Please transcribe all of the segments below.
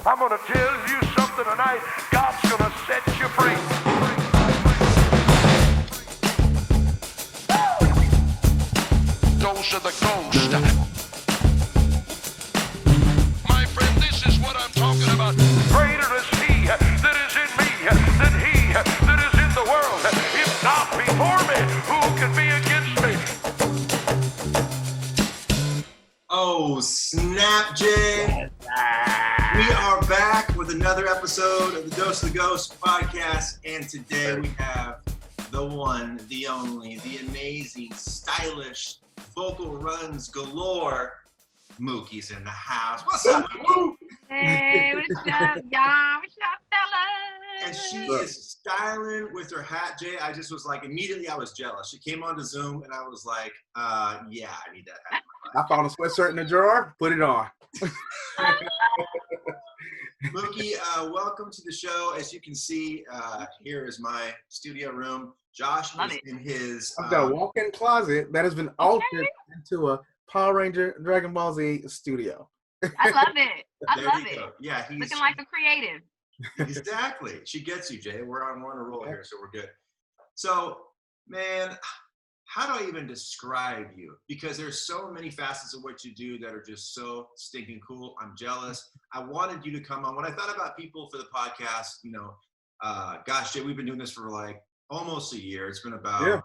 I'm going to tell you something tonight. God's going to set you free. Those are the ghosts. My friend, this is what I'm talking about. Greater is he that is in me than he that is in the world. If not before me, who can be against me? Oh, snap, Jay. We are back with another episode of the Dose of the Ghost podcast. And today we have the one, the only, the amazing, stylish, vocal runs galore. Mookie's in the house. What's up, Mookie? Hey, what's up, y'all? What's up, fellas? And she is styling with her hat, Jay. I just was like, immediately I was jealous. She came onto Zoom and I was like, yeah, I need that hat. I found a sweatshirt in the drawer, put it on. Mookie, welcome to the show. As you can see, here is my studio room. Josh is in his... I've got a walk-in closet that has been altered into a Power Ranger Dragon Ball Z studio. I love it. I love it. Yeah, he's looking like a creative. Exactly. She gets you, Jay. We're on a roll here, so we're good. So, man, how do I even describe you? Because there's so many facets of what you do that are just so stinking cool. I'm jealous. I wanted you to come on. When I thought about people for the podcast, you know, gosh, Jay, we've been doing this for like almost a year. It's been about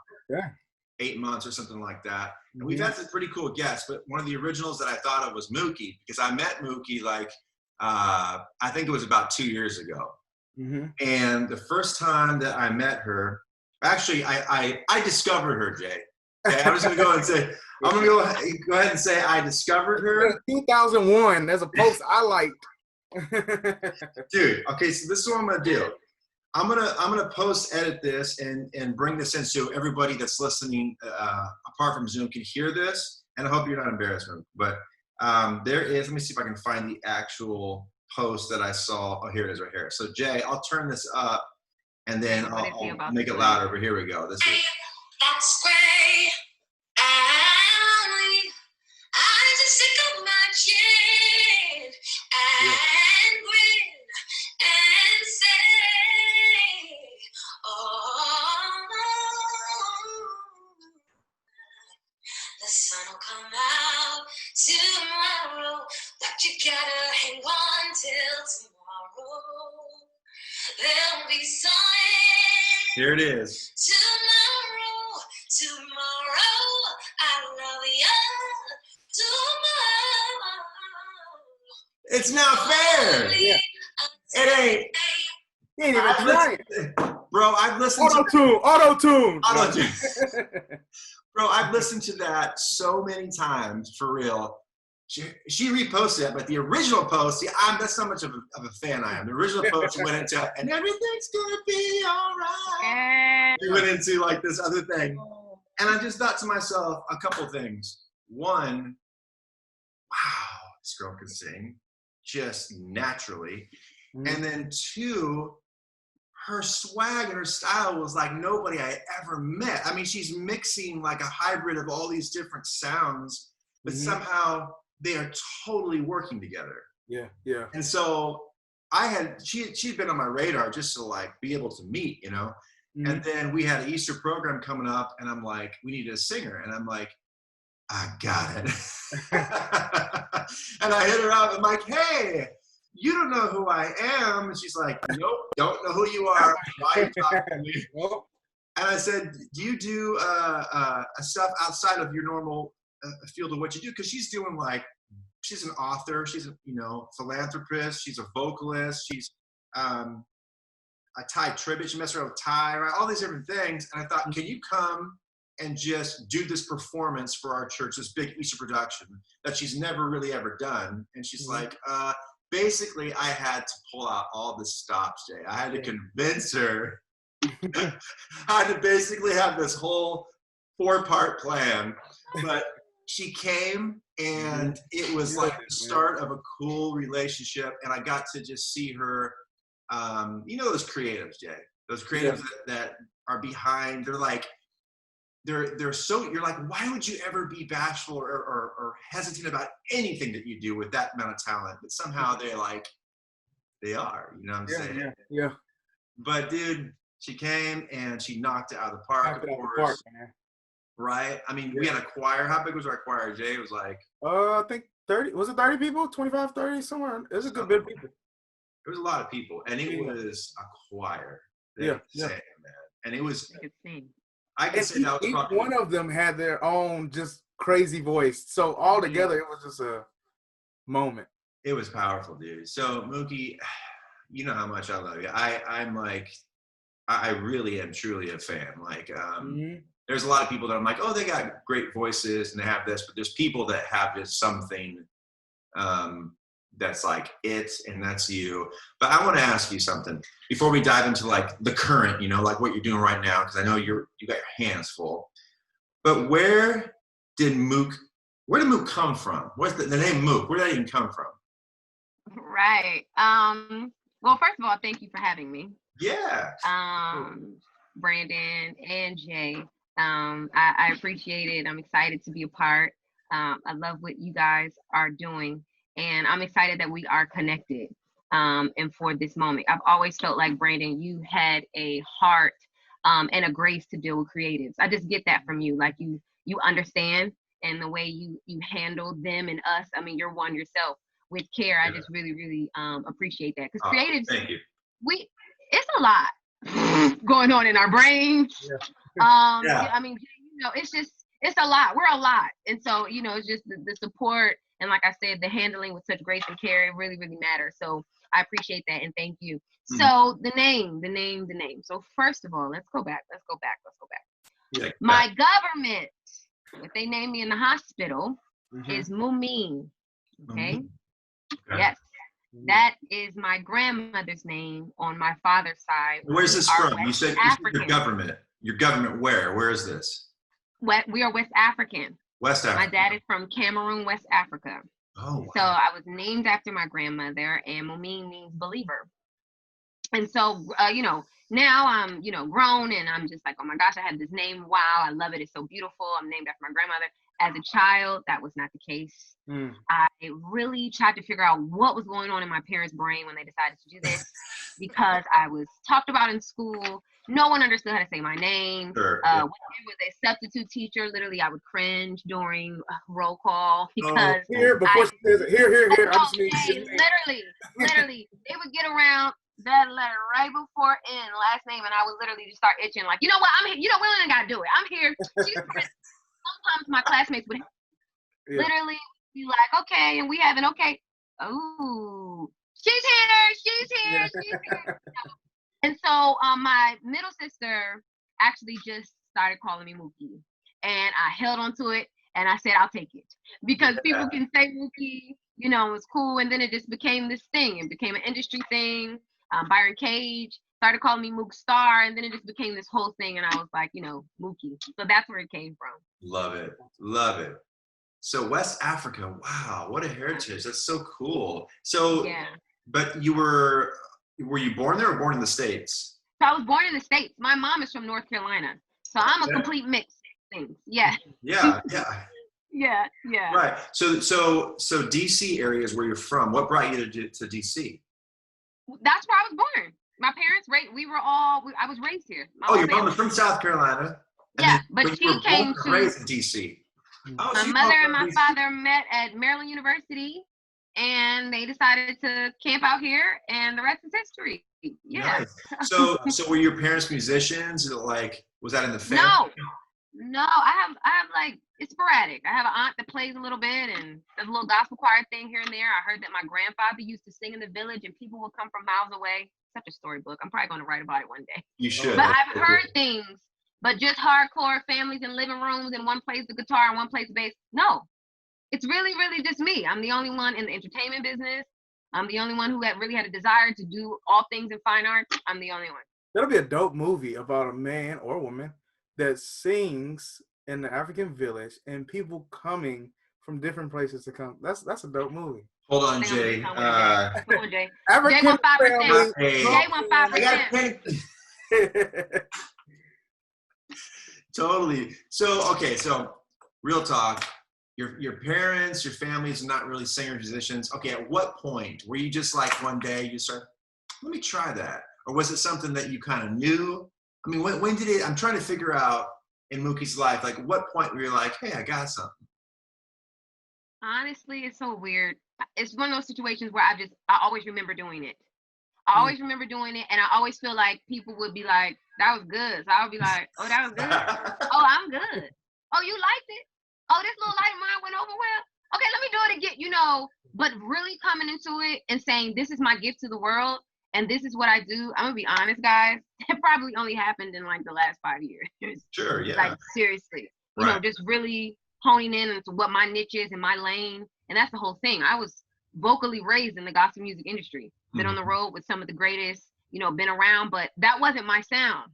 8 months or something like that. And we've had some pretty cool guests, but one of the originals that I thought of was Mookie, because I met Mookie like, I think it was about 2 years ago. And the first time that I met her, actually, I discovered her, Jay. Okay, I'm just going to go and say, I'm going to go ahead and say I discovered her. 2001, there's a post I liked. Dude, okay, so this is what I'm going to do. I'm gonna post edit this and bring this in so everybody that's listening apart from Zoom can hear this, and I hope you're not embarrassed. But there is, let me see if I can find the actual post that I saw. Oh, here it is right here. So Jay, I'll turn this up and then I'll make it louder, but here we go. This is that's great. I just stick up my chin and grin and say, oh, the sun will come out tomorrow, but you gotta hang on till tomorrow. There'll be sun. Here it is. Tomorrow, I love you. Tomorrow. It's not fair. Yeah. It ain't. He ain't even trying. Bro, I've listened Auto-tune. Bro, I've listened to that so many times, for real. She reposted it, but the original post, see, that's not much of a fan I am. The original post went into, and everything's gonna be all right. It went into like this other thing. And I just thought to myself a couple things. One, wow, this girl can sing just naturally. And then two, her swag and her style was like nobody I ever met. I mean, she's mixing like a hybrid of all these different sounds, but somehow they are totally working together. Yeah. And so she'd been on my radar just to like be able to meet, you know? And then we had an Easter program coming up and I'm like, we need a singer. And I'm like, I got it. And I hit her up. I'm like, hey, you don't know who I am. And she's like, nope, don't know who you are. Why are you talking to me? And I said, do you do stuff outside of your normal field of what you do? Because she's doing like, she's an author, she's a philanthropist, she's a vocalist, she's a Thai tribute, she messed around with Thai, right? All these different things. And I thought, can you come and just do this performance for our church, this big Easter production that she's never really ever done? And she's like, basically I had to pull out all the stops, Jay. I had to convince her. I had to basically have this whole 4-part plan, but she came and it was like the start of a cool relationship. And I got to just see her, you know, those creatives, Jay, those creatives that are behind, they're like, they're so, you're like, why would you ever be bashful or hesitant about anything that you do with that amount of talent? But somehow they like, They are. You know what I'm saying? Yeah. But dude, she came and she knocked it out of the park. Knocked it Of out of the course, park, man. right? I mean, we had a choir. How big was our choir, Jay? It was like I think 30. Was it 30 people? 25, 30, somewhere. It was a good bit of people. There was a lot of people, and it was a choir. Yeah. Sang, man. And it was. I could sing. I can say that was each probably one of them had their own just crazy voice. So all together, it was just a moment. It was powerful, dude. So Mookie, you know how much I love you. I'm like, I really am truly a fan. Like, there's a lot of people that I'm like, oh, they got great voices and they have this, but there's people that have just something that's like it, and that's you. But I want to ask you something before we dive into like the current, you know, like what you're doing right now, because I know you got your hands full. But where did Mook come from? Where's the name Mook? Where did that even come from? Right. Well, first of all, thank you for having me. Yeah. Brandin and Jay. I appreciate it. I'm excited to be a part. I love what you guys are doing, and I'm excited that we are connected. And for this moment, I've always felt like, Brandin, you had a heart and a grace to deal with creatives. I just get that from you. Like you understand, and the way you handle them and us. I mean, you're one yourself with care. I just really, really appreciate that, because creatives, thank you. It's a lot going on in our brains. I mean, you know, it's a lot. We're a lot. And so, you know, it's just the support. And like I said, the handling with such grace and care, it really, really matters. So I appreciate that. And thank you. So the name. So first of all, let's go back. Yeah, My government, if they named me in the hospital, is Mookie. Okay? Yes. That is my grandmother's name on my father's side. Where's this from? You said your government. Your government where? Where is this? We are West African. West Africa. My dad is from Cameroon, West Africa. Oh, wow. So I was named after my grandmother, and Mookie means believer. And so, you know, now I'm, you know, grown, and I'm just like, oh my gosh, I have this name. Wow, I love it. It's so beautiful. I'm named after my grandmother. As a child, that was not the case. I really tried to figure out what was going on in my parents' brain when they decided to do this, because I was talked about in school. No one understood how to say my name. Sure, When I was a substitute teacher, literally, I would cringe during roll call because Here, I'm just literally, they would get around that letter right before N, last name, and I would literally just start itching. Like, you know what? I'm here. You know, we ain't gotta do it. I'm here. Sometimes my classmates would literally be like, okay, and we have an okay. Oh, she's here. And so my middle sister actually just started calling me Mookie, and I held on to it, and I said, I'll take it, because people can say Mookie, you know, it's cool. And then it just became this thing. It became an industry thing. Byron Cage started calling me Mook Star, and then it just became this whole thing, and I was like, you know, Mookie. So that's where it came from. Love it. So West Africa, wow, what a heritage. That's so cool. So, but were you born there or born in the States? So I was born in the States. My mom is from North Carolina, so I'm a complete mix of things. Yeah. Right. So D.C. area is where you're from. What brought you to D.C.? That's where I was born. My parents, I was raised here. Your mom was from South Carolina. Yeah, but she came to raised in D.C. My mother and my father met at Maryland University, and they decided to camp out here, and the rest is history. Yeah. Nice. So were your parents musicians? Like, was that in the family? No. I have like, it's sporadic. I have an aunt that plays a little bit, and there's a little gospel choir thing here and there. I heard that my grandfather used to sing in the village, and people would come from miles away. Such a storybook. I'm probably going to write about it one day. You should. But I've heard things, but just hardcore families in living rooms, and one plays the guitar and one plays the bass. No, it's really, really just me. I'm the only one in the entertainment business. I'm the only one who really had a desire to do all things in fine arts. I'm the only one. That'll be a dope movie about a man or woman that sings in the African village and people coming from different places to come. That's a dope movie. Hold on, Jay. Come on, Jay. African Jay won 5%. Hey. Jay won 5%. Totally. So real talk. your parents, your families are not really singers, musicians. Okay, at what point were you just like one day you start, let me try that? Or was it something that you kind of knew? I mean, when did it, I'm trying to figure out in Mookie's life, like what point were you like, hey, I got something? Honestly, it's so weird. It's one of those situations where I always remember doing it. I always remember doing it, and I always feel like people would be like, that was good. So I would be like, oh, that was good. Oh, I'm good. Oh, you liked it? Oh, this little light of mine went over well. Okay, let me do it again, you know. But really coming into it and saying, this is my gift to the world, and this is what I do. I'm going to be honest, guys. It probably only happened in like the last 5 years. Sure, yeah. Like, seriously. You know, just really honing in into what my niche is and my lane. And that's the whole thing. I was vocally raised in the gospel music industry. Been on the road with some of the greatest, you know, been around, but that wasn't my sound.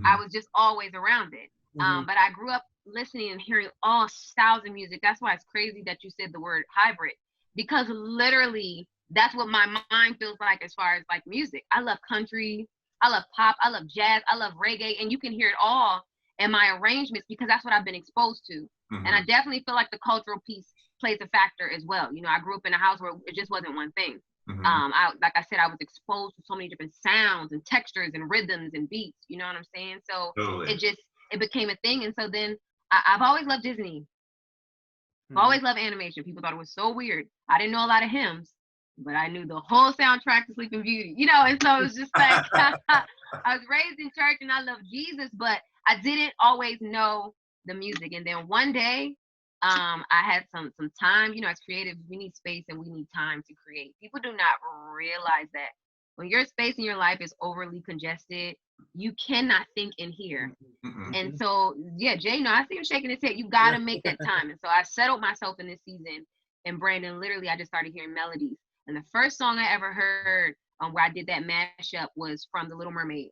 I was just always around it. But I grew up listening and hearing all styles of music. That's why it's crazy that you said the word hybrid, because literally that's what my mind feels like as far as like music. I love country, I love pop, I love jazz, I love reggae, and you can hear it all in my arrangements because that's what I've been exposed to. And I definitely feel like the cultural piece plays a factor as well. You know, I grew up in a house where it just wasn't one thing. Like I said, I was exposed to so many different sounds and textures and rhythms and beats. You know what I'm saying? So it became a thing. And so then I've always loved Disney. I've always loved animation. People thought it was so weird. I didn't know a lot of hymns, but I knew the whole soundtrack to Sleeping Beauty. You know, and so it was just like I was raised in church and I love Jesus, but I didn't always know the music. And then one day, I had some time. You know, as creatives, we need space and we need time to create. People do not realize that when your space in your life is overly congested, you cannot think in here. And so, yeah, Jay, no, I see him shaking his head. You got to make that time. And so I settled myself in this season. And Brandin, literally, I just started hearing melodies. And the first song I ever heard where I did that mashup was from The Little Mermaid.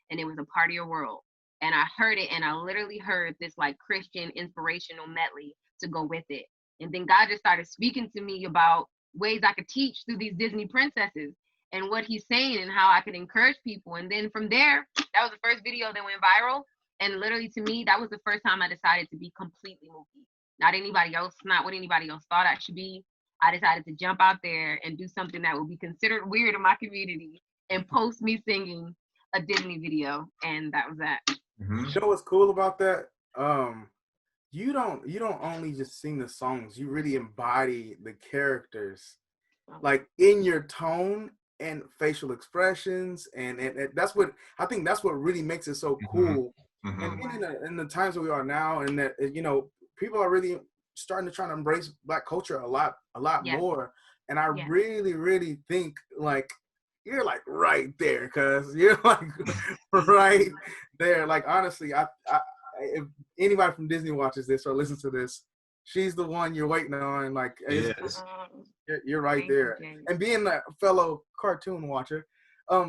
And it was A Part of Your World. And I heard it, and I literally heard this like Christian inspirational medley to go with it. And then God just started speaking to me about ways I could teach through these Disney princesses and what he's saying and how I could encourage people. And then from there, that was the first video that went viral. And literally to me, that was the first time I decided to be completely Mookie. Not anybody else, not what anybody else thought I should be. I decided to jump out there and do something that would be considered weird in my community and post me singing a Disney video. And that was that. You know what's cool about that? You don't only just sing the songs, you really embody the characters, like in your tone and facial expressions, and that's what I think that's what really makes it so cool. And in the times that we are now, and that, you know, people are really starting to try to embrace Black culture a lot more. And I really think like you're like right there, cause you're like right there. Like honestly, if anybody from Disney watches this or listens to this, she's the one you're waiting on. Like you're right there. And being a fellow cartoon watcher,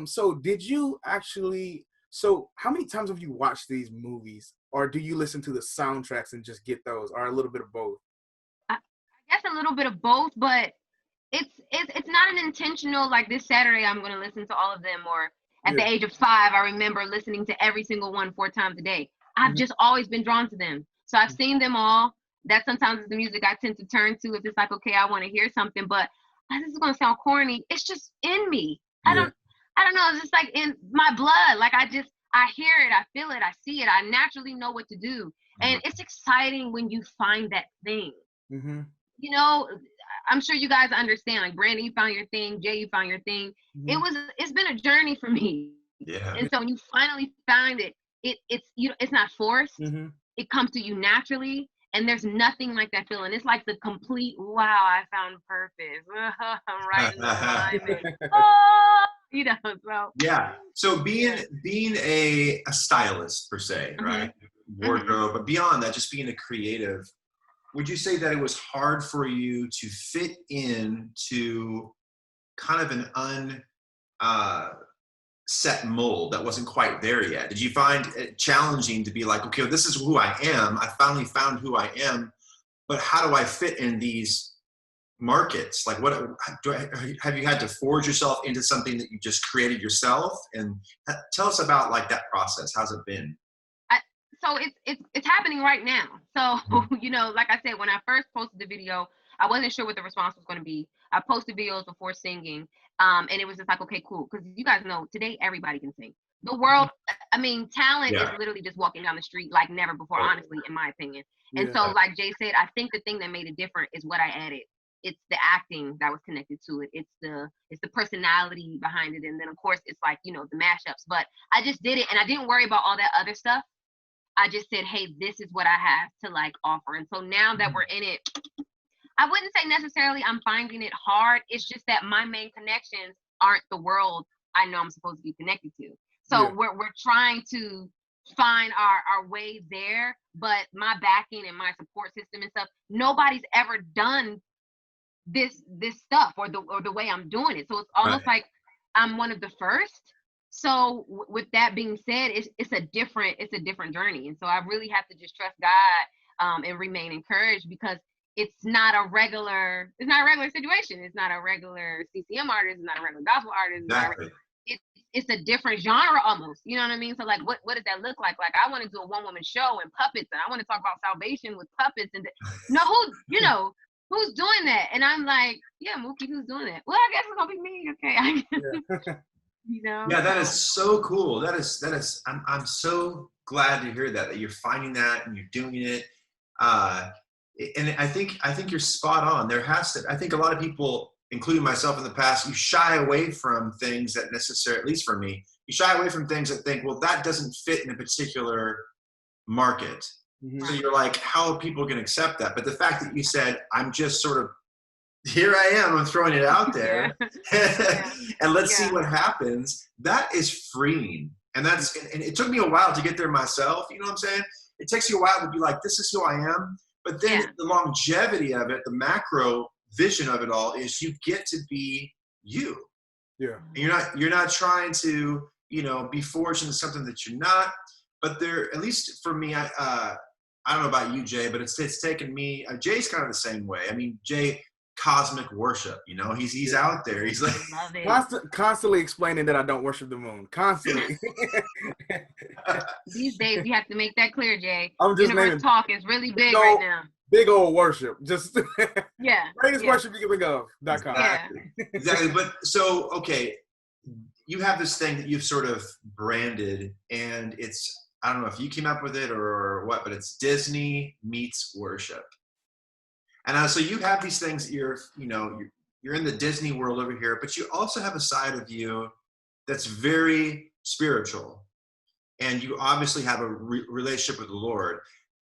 so did you actually? So how many times have you watched these movies, or do you listen to the soundtracks and just get those, or a little bit of both? I guess a little bit of both, but it's not an intentional, like this Saturday I'm going to listen to all of them, or at the age of 5 I remember listening to every single one 4 times a day. I've just always been drawn to them. So I've seen them all. That sometimes is the music I tend to turn to if it's like, okay, I want to hear something, but this is going to sound corny. It's just in me. I don't know. It's just like in my blood. Like I hear it, I feel it, I see it. I naturally know what to do. And it's exciting when you find that thing. You know, I'm sure you guys understand, like Brandin, you found your thing, Jay, you found your thing. It's been a journey for me. And so when you finally find it, it's not forced. It comes to you naturally, and there's nothing like that feeling. It's like the complete, wow, I found purpose. I'm right in alignment. You know, so So being a stylist per se, right? Wardrobe, but beyond that, just being a creative, would you say that it was hard for you to fit into kind of an set mold that wasn't quite there yet? Did you find it challenging to be like, okay, this is who I am. I finally found who I am, but how do I fit in these markets? Like, have you had to forge yourself into something that you just created yourself? And tell us about like that process. How's it been? so it's happening right now. So, you know, like I said, when I first posted the video, I wasn't sure what the response was going to be. I posted videos before singing, and it was just like, okay, cool. Because you guys know, today, everybody can sing. The world, I mean, talent is literally just walking down the street like never before, honestly, in my opinion. And so, like Jay said, I think the thing that made it different is what I added. It's the acting that was connected to it. It's the personality behind it. And then, of course, it's like, you know, the mashups. But I just did it, and I didn't worry about all that other stuff. I just said, hey, this is what I have to, like, offer. And so now that we're in it, I wouldn't say necessarily I'm finding it hard. It's just that my main connections aren't the world I know I'm supposed to be connected to. So we're trying to find our way there, but my backing and my support system and stuff, nobody's ever done this stuff or the way I'm doing it. So it's almost like I'm one of the first. So with that being said, it's a different journey. And so I really have to just trust God and remain encouraged, because it's not a regular situation. It's not a regular CCM artist. It's not a regular gospel artist. Exactly. It's a different genre almost. You know what I mean? So like, what does that look like? Like, I want to do a one-woman show and puppets, and I want to talk about salvation with puppets. And who's doing that? And I'm like, yeah, Mookie, who's doing that? Well, I guess it's gonna be me. Okay. You know? Yeah, that is so cool. That is. I'm so glad to hear that you're finding that and you're doing it. And I think you're spot on. I think a lot of people, including myself in the past, you shy away from things that necessarily, at least for me, you shy away from things that think, well, that doesn't fit in a particular market. So you're like, how are people going to accept that? But the fact that you said, I'm just sort of, here I am, I'm throwing it out there, and let's see what happens. That is freeing. And it took me a while to get there myself. You know what I'm saying? It takes you a while to be like, this is who I am. But then the longevity of it, the macro vision of it all, is you get to be you. Yeah. And you're not trying to, you know, be forged into something that you're not. But at least for me, I don't know about you, Jay, but it's taken me. Jay's kind of the same way. I mean, Jay, cosmic worship, you know, he's out there. He's like constantly explaining that I don't worship the moon. Constantly. These days, you have to make that clear, Jay. I'm just Universe talk is really big right now. Big old worship. Just greatest worship you can think of. Exactly. But so, okay, you have this thing that you've sort of branded, and it's, I don't know if you came up with it or what, but it's Disney meets worship. And so you have these things that you're in the Disney world over here, but you also have a side of you that's very spiritual. And you obviously have a relationship with the Lord.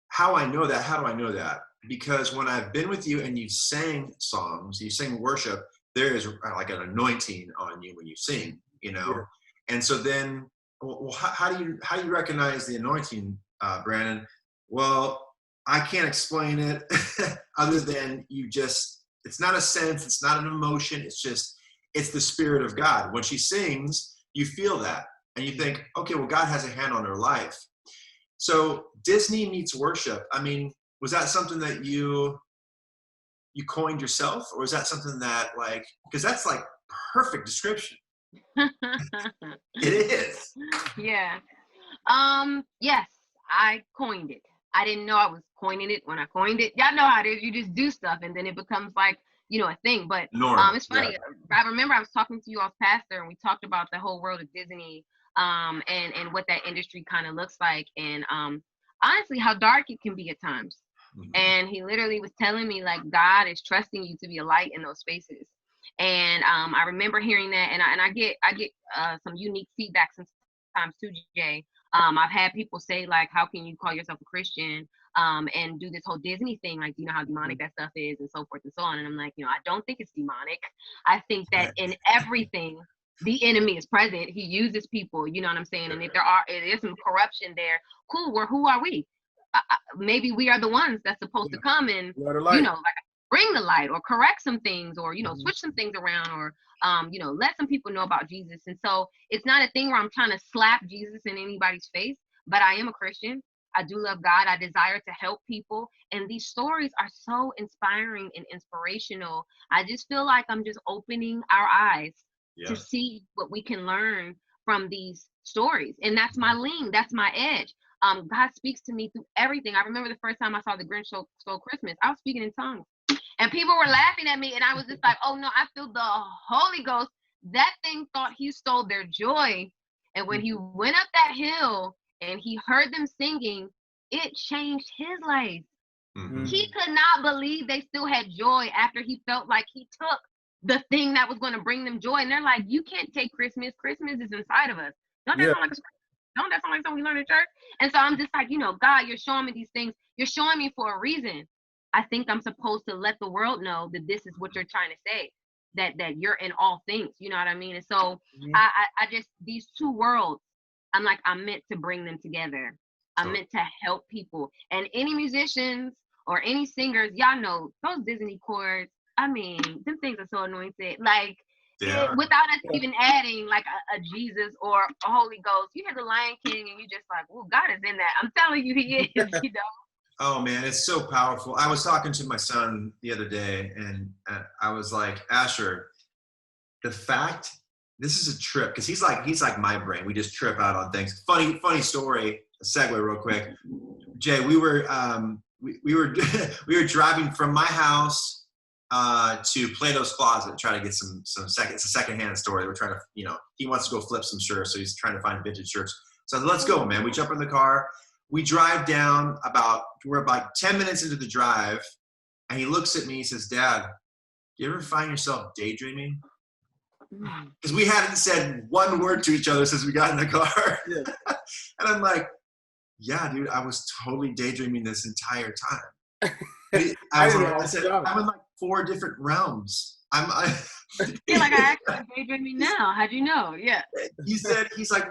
How do I know that? Because when I've been with you and you sang songs, you sing worship, there is like an anointing on you when you sing, you know? Sure. And so then, well, how do you recognize the anointing, Brandin? Well, I can't explain it other than it's not a sense, it's not an emotion, it's the Spirit of God. When she sings, you feel that. And you think, okay, well, God has a hand on her life. So Disney meets worship. I mean, was that something that you coined yourself? Or is that something that, like, because that's like perfect description. It is. Yeah. Yes, I coined it. I didn't know I was coining it when I coined it. Y'all know how it is. You just do stuff and then it becomes like, you know, a thing. But it's funny. Yeah. I remember I was talking to you all's pastor and we talked about the whole world of Disney and what that industry kind of looks like. And honestly, how dark it can be at times. Mm-hmm. And he literally was telling me, like, God is trusting you to be a light in those spaces. And I remember hearing that, and I get some unique feedback sometimes too, Jay. I've had people say, like, how can you call yourself a Christian and do this whole Disney thing? Like, you know how demonic that stuff is and so forth and so on. And I'm like, you know, I don't think it's demonic. I think that in everything, the enemy is present. He uses people, you know what I'm saying? And if there is some corruption there, cool, who are we? Maybe we are the ones that's supposed to come and, you know, like, bring the light or correct some things or, you know, switch some things around or, you know, let some people know about Jesus. And so it's not a thing where I'm trying to slap Jesus in anybody's face, but I am a Christian. I do love God. I desire to help people. And these stories are so inspiring and inspirational. I just feel like I'm just opening our eyes to see what we can learn from these stories. And that's my lean. That's my edge. God speaks to me through everything. I remember the first time I saw The Grinch Stole Christmas, I was speaking in tongues. And people were laughing at me, and I was just like, oh no, I feel the Holy Ghost. That thing thought he stole their joy. And when he went up that hill and he heard them singing, it changed his life. Mm-hmm. He could not believe they still had joy after he felt like he took the thing that was going to bring them joy. And they're like, you can't take Christmas. Christmas is inside of us. Don't that sound like don't that sound like something we learned in church? And so I'm just like, God, you're showing me these things. You're showing me for a reason. I think I'm supposed to let the world know that this is what you're trying to say, that you're in all things. You know what I mean? And so I just, these two worlds, I'm like, I'm meant to bring them together. I'm meant to help people. And any musicians or any singers, y'all know those Disney chords, I mean, them things are so anointed. Like, without us even adding like a Jesus or a Holy Ghost, you hear the Lion King and you just like, well, God is in that. I'm telling you, he is, Oh man, it's so powerful. I was talking to my son the other day and I was like, Asher, the fact, this is a trip, because he's like my brain. We just trip out on things. Funny story, a segue real quick. Jay, we were we were driving from my house to Plato's Closet, trying to get some it's a secondhand story. We're trying to, he wants to go flip some shirts, so he's trying to find vintage shirts. So let's go, man. We jump in the car. We drive down we're about 10 minutes into the drive, and he looks at me, he says, Dad, do you ever find yourself daydreaming? Because we hadn't said one word to each other since we got in the car. Yeah. And I'm like, yeah, dude, I was totally daydreaming this entire time. I said, I'm in like 4 different realms. I feel like I actually daydreaming now. How'd you know? Yeah. He's like,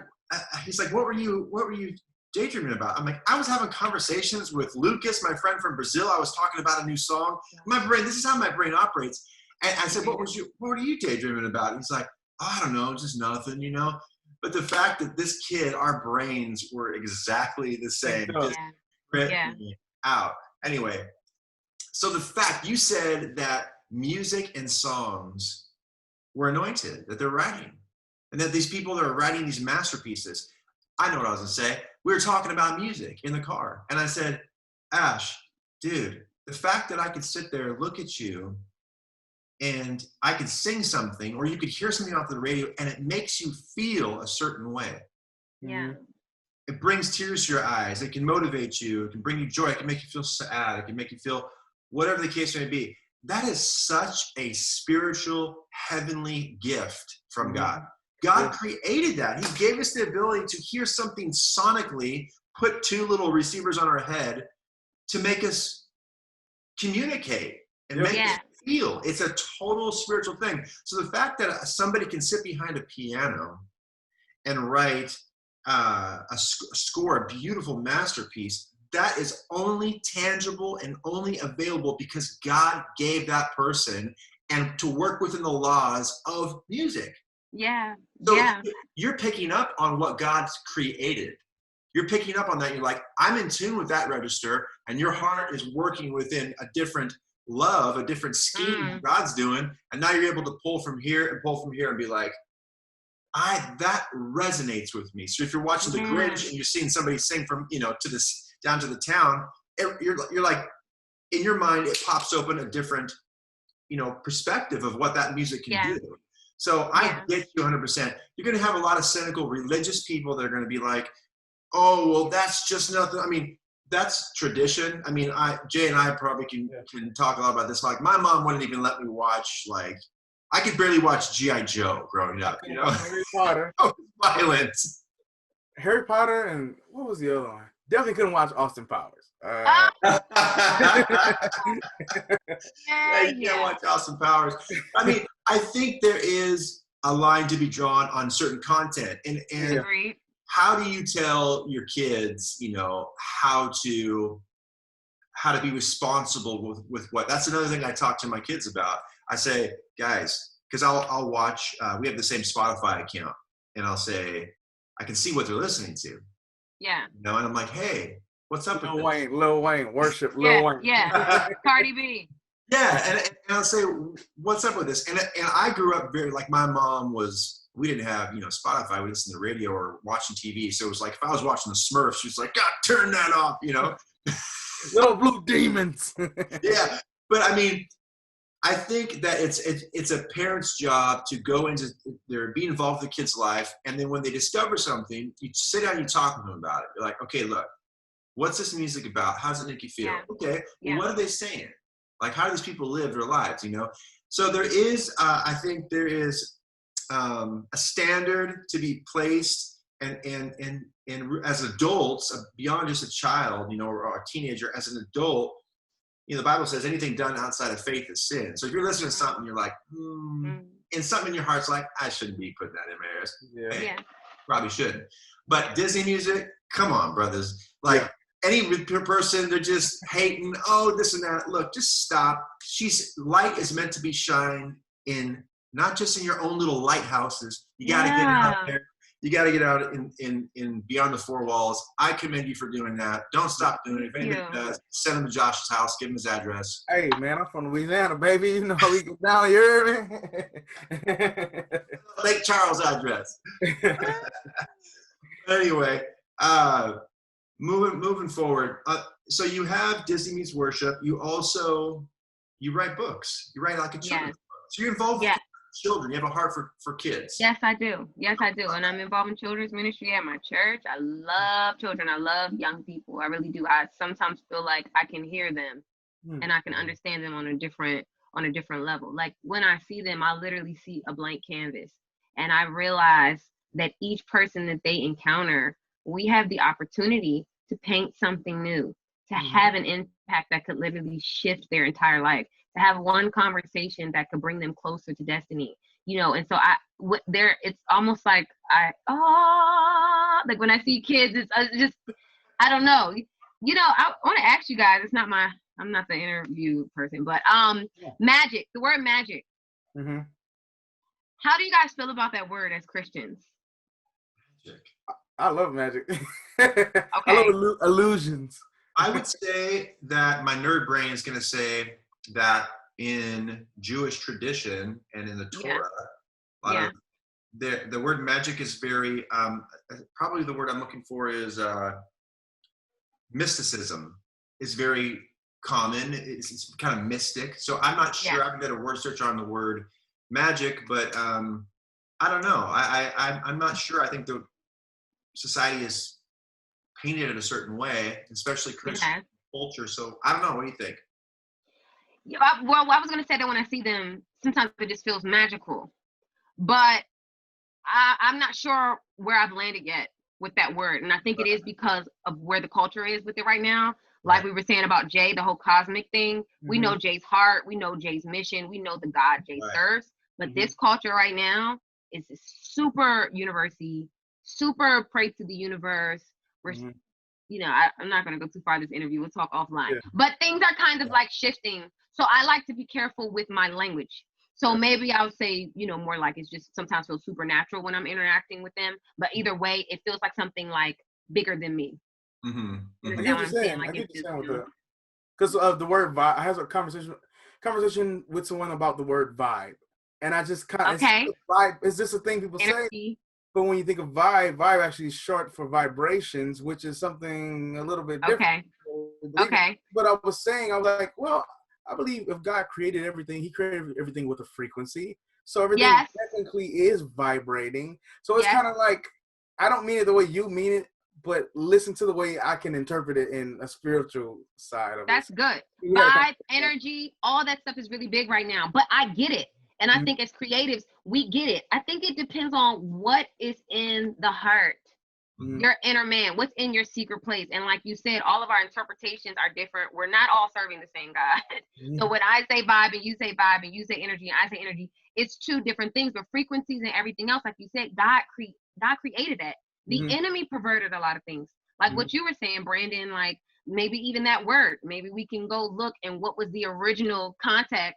what were you daydreaming about? I'm like, I was having conversations with Lucas, my friend from Brazil. I was talking about a new song. This is how my brain operates. And I said, what were you daydreaming about? He's like, I don't know, just nothing, But the fact that this kid, our brains were exactly the same. Just me out. Anyway, so the fact you said that music and songs were anointed, that they're writing, and that these people that are writing these masterpieces. I know what I was going to say. We were talking about music in the car. And I said, Ash, dude, the fact that I could sit there, look at you, and I could sing something, or you could hear something off the radio, and it makes you feel a certain way. Yeah. It brings tears to your eyes. It can motivate you. It can bring you joy. It can make you feel sad. It can make you feel whatever the case may be. That is such a spiritual, heavenly gift from God. God created that. He gave us the ability to hear something sonically, put 2 little receivers on our head to make us communicate and make us feel. It's a total spiritual thing. So the fact that somebody can sit behind a piano and write a score, a beautiful masterpiece, that is only tangible and only available because God gave that person and to work within the laws of music. Yeah. So you're picking up on what God's created. You're picking up on that. You're like, I'm in tune with that register, and your heart is working within a different love, a different scheme God's doing. And now you're able to pull from here and be like, that resonates with me. So if you're watching The Grinch and you're seeing somebody sing from, to this down to the town, you're like, in your mind, it pops open a different, perspective of what that music can do. So I get you 100%. You're going to have a lot of cynical religious people that are going to be like, oh, well, that's just nothing. I mean, that's tradition. I mean, Jay and I probably can talk a lot about this. Like, my mom wouldn't even let me watch, I could barely watch G.I. Joe growing up, Harry Potter. Violence. Harry Potter, and what was the other one? Definitely couldn't watch Austin Powers. You can't watch Austin Powers. I mean, I think there is a line to be drawn on certain content. And how do you tell your kids, how to be responsible with what? That's another thing I talk to my kids about. I say, guys, because I'll watch, we have the same Spotify account, and I'll say, I can see what they're listening to. Yeah. And I'm like, hey, what's up with Lil Wayne, worship Lil Wayne. Yeah, Cardi B. Yeah, and I'll say, what's up with this? And I grew up very, like, my mom was, we didn't have, Spotify, we listened to the radio or watching TV. So it was like, if I was watching the Smurfs, she was like, God, turn that off, Little blue demons. Yeah, but I mean, I think that it's a parent's job to go into, be involved with the kid's life. And then when they discover something, you sit down and you talk to them about it. You're like, okay, look, what's this music about? How does it make you feel? Yeah. Okay, Yeah. What are they saying? Like, how do these people live their lives, So there is, I think there is a standard to be placed, and as adults, beyond just a child, or a teenager, as an adult, the Bible says anything done outside of faith is sin. So if you're listening to something, you're like, and something in your heart's like, I shouldn't be putting that in my ears. Yeah. Probably shouldn't. But Disney music, come on, brothers. Like, any person, they're just hating, this and that. Look, just stop. Light is meant to be shined in, not just in your own little lighthouses. You got to get out there. You got to get out in beyond the four walls. I commend you for doing that. Don't stop doing it. If anybody does, send him to Josh's house. Give him his address. Hey, man, I'm from Louisiana, baby. You know how we get down here. Lake Charles address. Anyway, moving forward. So you have Disney Meets Worship. You write books. You write like a children's book. So you're involved with children. You have a heart for kids. Yes, I do. And I'm involved in children's ministry at my church. I love children. I love young people. I really do. I sometimes feel like I can hear them and I can understand them on a different level. Like, when I see them, I literally see a blank canvas, and I realize that each person that they encounter, we have the opportunity to paint something new, to have an impact that could literally shift their entire life, to have one conversation that could bring them closer to destiny, and so it's almost like like when I see kids, it's just, I don't know, I want to ask you guys, I'm not the interview person, but magic, the word magic. Mm-hmm. How do you guys feel about that word as Christians? Magic. I love magic. Okay. I love illusions. I would say that my nerd brain is going to say that in Jewish tradition and in the Torah, the word magic is very, probably the word I'm looking for is mysticism is very common. It's kind of mystic. So I'm not sure. I haven't done a word search on the word magic, but I don't know. I'm not sure. I think the society is painted in a certain way, especially Christian culture. So I don't know. What do you think? Yeah, I was going to say that when I see them, sometimes it just feels magical. But I'm not sure where I've landed yet with that word. And I think it is because of where the culture is with it right now. Like we were saying about Jay, the whole cosmic thing. We know Jay's heart. We know Jay's mission. We know the God Jay serves. But this culture right now is super university, super pray to the universe. We're, I'm not going to go too far in this interview. We'll talk offline. Yeah. But things are kind of like shifting. So I like to be careful with my language. So maybe I would say, more like it's just sometimes feels supernatural when I'm interacting with them. But either way, it feels like something like bigger than me. Mm-hmm. I get what you're saying. I get what you're saying with that. Because of the word vibe, I had a conversation with someone about the word vibe. And I just kind of, vibe is just a thing people say. But when you think of vibe actually is short for vibrations, which is something a little bit different. Okay. But I was saying, like, well, I believe if God created everything, he created everything with a frequency. So everything technically is vibrating. So it's kind of like, I don't mean it the way you mean it, but listen to the way I can interpret it in a spiritual side of it. That's good. Vibe, energy, all that stuff is really big right now. But I get it. And I think as creatives, we get it. I think it depends on what is in the heart, your inner man, what's in your secret place. And like you said, all of our interpretations are different. We're not all serving the same God. So when I say vibe and you say vibe and you say energy and I say energy, it's two different things. But frequencies and everything else, like you said, God created that. The enemy perverted a lot of things. Like what you were saying, Brandin, like maybe even that word, maybe we can go look and what was the original context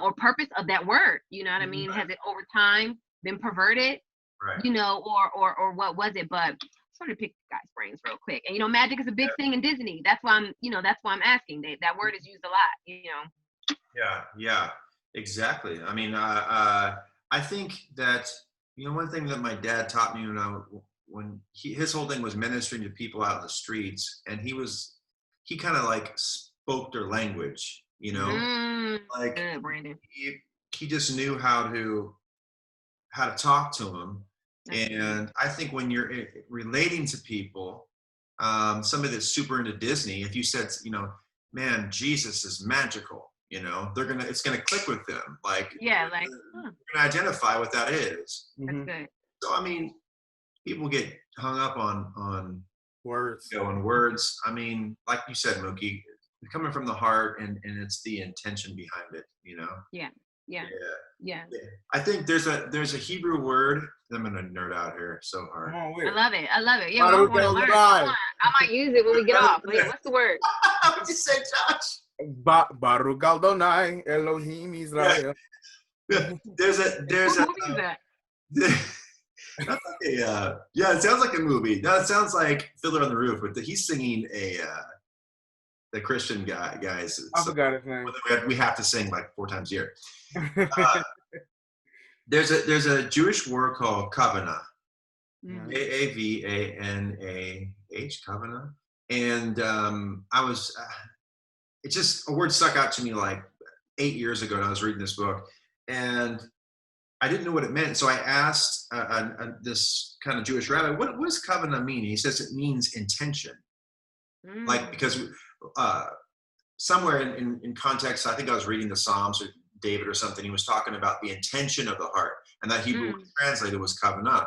or purpose of that word, you know what I mean? Has it over time been perverted, or what was it? But sort of pick guys' brains real quick. And magic is a big thing in Disney. That's why I'm asking. That word is used a lot, Yeah, exactly. I mean, I think that, one thing that my dad taught me when his whole thing was ministering to people out in the streets, and he kind of like spoke their language, like Good, Brandon. he just knew how to talk to them. That's And I think when you're relating to people, somebody that's super into Disney, if you said, man, Jesus is magical, it's gonna click with them. Like, yeah, like they're gonna identify what that is. that's good. So I mean, people get hung up on Words. on words. I mean, like you said, Mookie, coming from the heart, and it's the intention behind it. Yeah. I think there's a Hebrew word. I'm gonna nerd out here so hard. I love it. Yeah, I want to learn. I might use it when we get off. What's the word? What'd you say, Josh? Baruch Adonai Elohim Israel. There's What movie is that? That's like it sounds like a movie. No, it sounds like Fiddler on the Roof, but he's singing the Christian guys. I forgot his name. We have to sing like 4 times a year. There's a Jewish word called kavana, Kavanah, kavana, and it's just a word stuck out to me like 8 years ago, and I was reading this book, and I didn't know what it meant. So I asked this kind of Jewish rabbi, what does kavana mean? He says it means intention. Like, because somewhere in context, I think I was reading the Psalms or David or something, he was talking about the intention of the heart, and that Hebrew word translated was kavanah.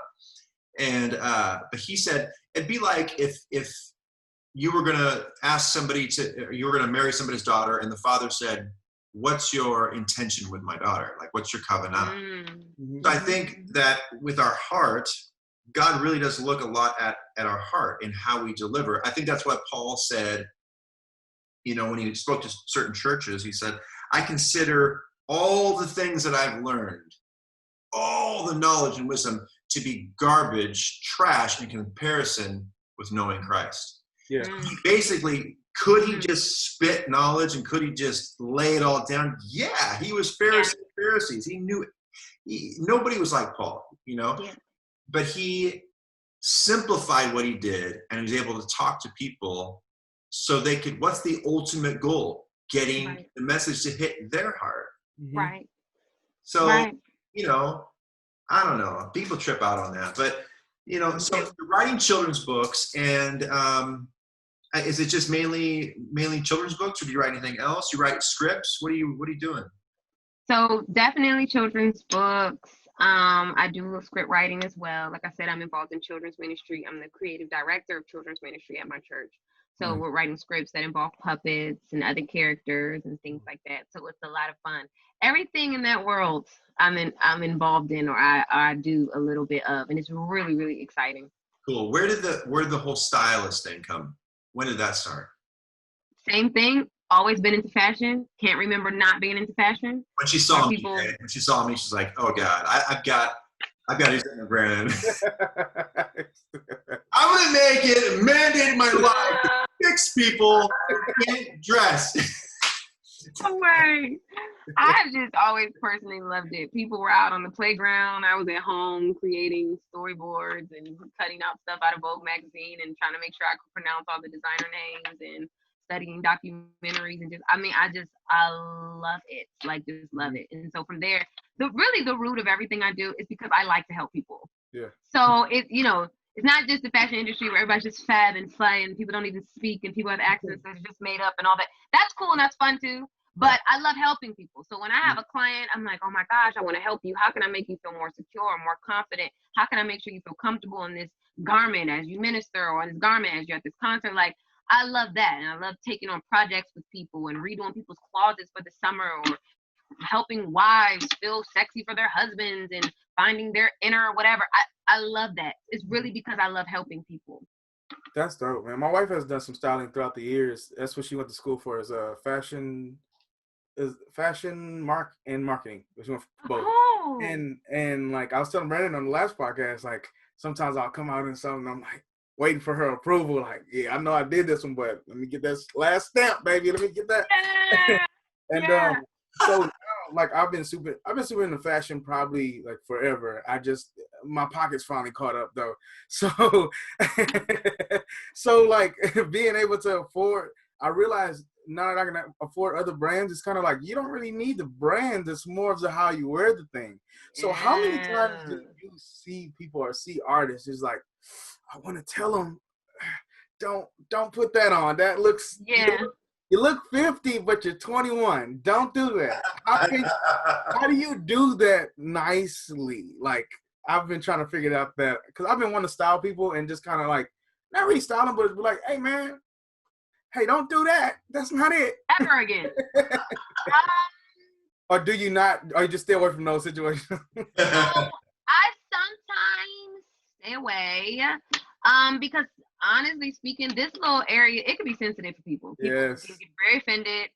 And but he said it'd be like if you were gonna ask somebody you were gonna marry somebody's daughter, and the father said, what's your intention with my daughter? Like, what's your kavanah? So I think that with our heart, God really does look a lot at our heart and how we deliver. I think that's what Paul said, when he spoke to certain churches. He said, I consider all the things that I've learned, all the knowledge and wisdom, to be garbage, trash in comparison with knowing Christ. Yeah. He basically, could he just spit knowledge, and could he just lay it all down? Yeah, he was Pharisees. He knew nobody was like Paul, but he simplified what he did, and he was able to talk to people so they could, what's the ultimate goal? Getting the message to hit their heart. Right. So, I don't know. People trip out on that. But, so you're writing children's books, and is it just mainly children's books, or do you write anything else? You write scripts? What are you doing? So definitely children's books. I do script writing as well. Like I said, I'm involved in children's ministry. I'm the creative director of children's ministry at my church. So we're writing scripts that involve puppets and other characters and things like that. So it's a lot of fun. Everything in that world I'm involved in, or I do a little bit of, and it's really, really exciting. Cool. Where did the whole stylist thing come? When did that start? Same thing. Always been into fashion. Can't remember not being into fashion. When she saw me, she's like, "Oh God, I've got his Brandin. I'm gonna make it mandate my life. Fix people who can't dress." No way. I've just always personally loved it. People were out on the playground. I was at home creating storyboards and cutting out stuff out of Vogue magazine and trying to make sure I could pronounce all the designer names and studying documentaries, and I love it. Like, just love it. And so from there, the root of everything I do is because I like to help people. Yeah. So it's not just the fashion industry where everybody's just fab and fly and people don't even speak and people have accents that are just made up and all that. That's cool and that's fun too. But I love helping people. So when I have a client, I'm like, oh my gosh, I want to help you. How can I make you feel more secure, more confident? How can I make sure you feel comfortable in this garment as you minister, or in this garment as you're at this concert? Like, I love that. And I love taking on projects with people and redoing people's closets for the summer, or helping wives feel sexy for their husbands and finding their inner whatever. I love that. It's really because I love helping people. That's dope, man. My wife has done some styling throughout the years. That's what she went to school for, is fashion marketing. She went for both. Oh. And like I was telling Brandon on the last podcast, like sometimes I'll come out in something, I'm like waiting for her approval. Like, yeah, I know I did this one, but let me get that last stamp, baby. Let me get that. Yeah. And Yeah. so now, like I've been super into fashion probably like forever. My pockets finally caught up though. So so like being able to afford, I realized now that I can afford other brands, it's kind of like you don't really need the brand. It's more of how you wear the thing. So how many times do you see people or see artists is like, I want to tell them, don't put that on. That looks You look 50, but you're 21. Don't do that. How do you do that nicely? Like, I've been trying to figure out that, because I've been wanting to style people and just kind of like, not really style them, but be like, hey, man, hey, don't do that. That's not it. Ever again. Or do you not, or you just stay away from those situations? So I sometimes stay away because honestly speaking, this little area, it can be sensitive for people. People Yes. can get very offended.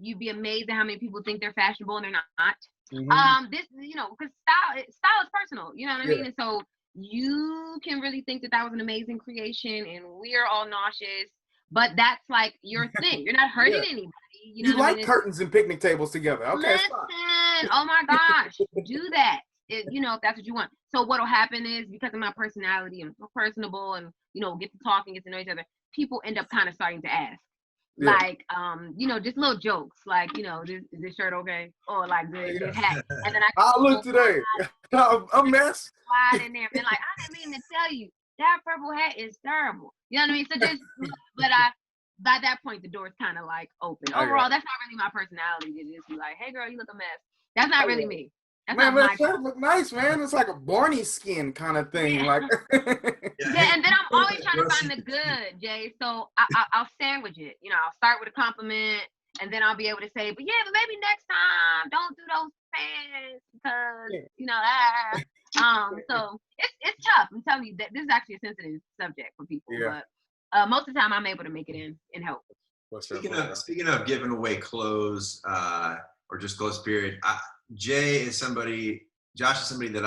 You'd be amazed at how many people think they're fashionable and they're not. Mm-hmm. This, because style is personal, you know what I mean? Yeah. And so you can really think that was an amazing creation and we're all nauseous, but that's like your thing. You're not hurting anybody. You know You what I like mean? curtains and picnic tables together. Okay. Listen, oh my gosh, do that. If that's what you want. So what'll happen is, because of my personality, I'm so personable and, get to talk and get to know each other, people end up kind of starting to ask. Yeah. Like, just little jokes, like, is this shirt okay? Or like this hat. And then I look today. A mess. Slide in there and like, I didn't mean to tell you that purple hat is terrible. You know what I mean? So just, but by that point, the door's kind of like open. Overall, that's not really my personality to just be like, hey girl, you look a mess. That's not really me. That's man, not that shirt look nice, man. It's like a Barney skin kind of thing. Like yeah, and then I'm always trying to find the good, Jay. So I'll sandwich it. I'll start with a compliment, and then I'll be able to say, but maybe next time don't do those pants because So it's tough. I'm telling you that this is actually a sensitive subject for people. Yeah. But most of the time I'm able to make it in and help. Speaking of giving away clothes, or just clothes period, Josh is somebody that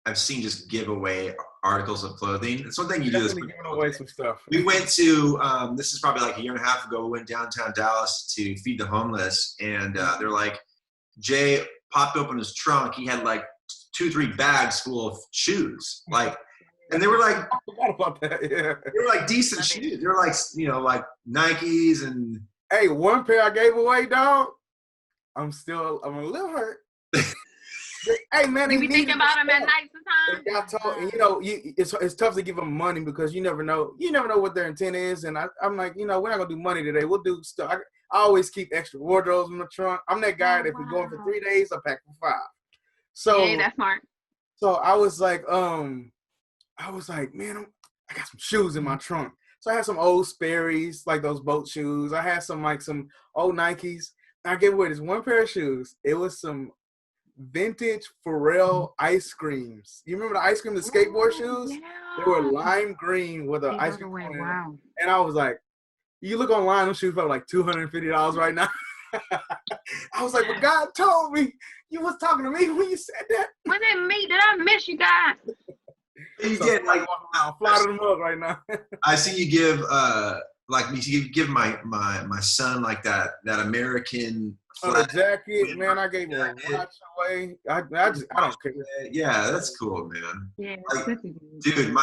I've seen just give away articles of clothing. It's one thing you do this. Giving away some stuff. We went to, this is probably like a year and a half ago, we went downtown Dallas to feed the homeless, and they're like, Jay popped open his trunk. He had like 2-3 bags full of shoes. Like, and they were like, I forgot about that. Yeah. They were like decent shoes. They were like, like Nikes and. Hey, one pair I gave away, dog. I'm a little hurt. Hey man, you be thinking about them at night sometimes. It's tough to give them money because you never know what their intent is. And I'm like, we're not gonna do money today. We'll do stuff. I always keep extra wardrobes in my trunk. I'm that guy that if we're going for 3 days, I pack for 5. So yeah, that's smart. So I was like, man, I got some shoes in my trunk. So I had some old Sperry's, like those boat shoes. I had some old Nikes. I gave away this one pair of shoes. It was some vintage Pharrell ice creams. You remember the ice cream, the skateboard shoes? Yeah. They were lime green with an ice cream. Wow. And I was like, you look online, those shoes for like $250 right now. I was like, but God told me you was talking to me when you said that. Was it me? Did I miss you guys? You did, like, fly to the mug right now. I see you give give my son like that American flag. The jacket, man, I gave him a watch away. I don't care. Yeah, that's cool, man. Yeah, like, dude,